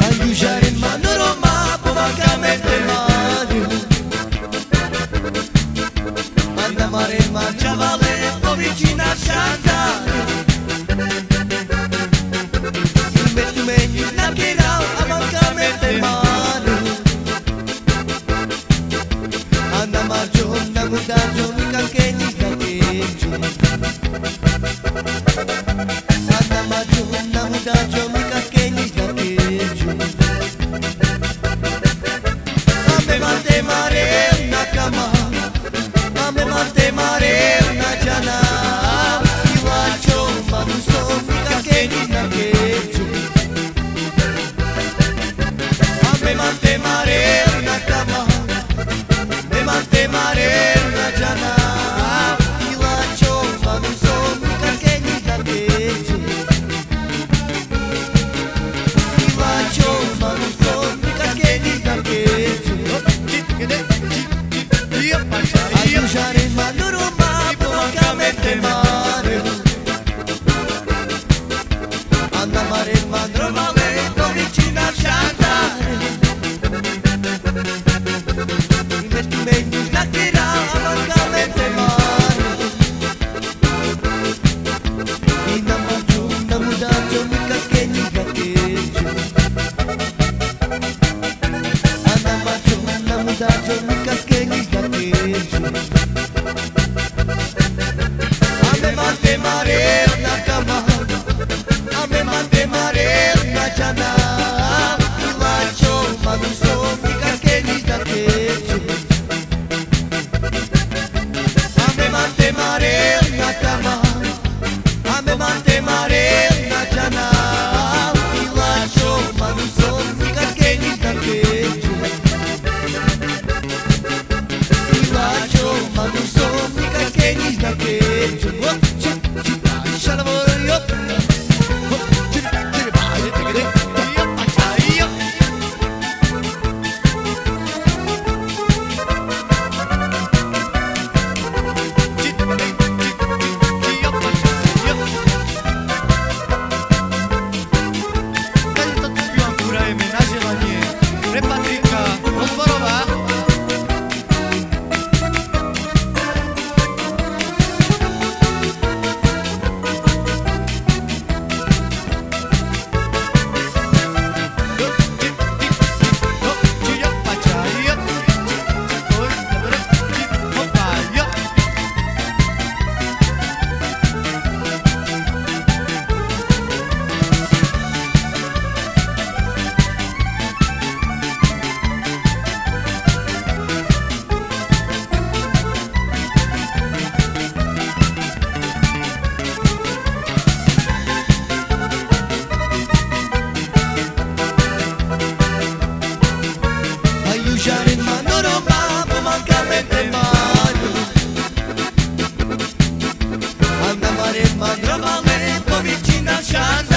Aiugiare in mano Roma, pomancamente Mario Anda mare in marcia valle, o vicino a Sciantare Il metti meglio in archirao, pomancamente Mario Anda marcio, anda guardaggio, mi calchegni calcheggi Anda marcio, anda guardaggio, mi calchegni calcheggi Ame mante mare una cama Ame mante mare una giana Io faccio ma non so mica che ni calcheggi Ame mante mare una cama Ame mante mare una giana Io faccio ma non so mica che ni calcheggi Io faccio ma non so mica che ni calcheggi Aiugiare in mano Roma, pomancamente mare Anda mare in mano male, non vicino a Sciantare Mi metti meglio in acchira, pomancamente mare Innammaggio, innamudaggio, mi caschegni calcheggi Annammaggio, innamudaggio, mi caschegni calcheggi Ame mante mare una cama Ame mante mare una giana Io faccio ma non so mica che ni calcheggi Ame mante mare una cama Ame mante mare una giana Io faccio ma non so mica che ni calcheggi Io faccio ma non so mica che ni calcheggi Lascia lavoro io Aiugiare in mano Roma, pomancamente Mario Anda mare in mano male, un po' vicino a Sciantare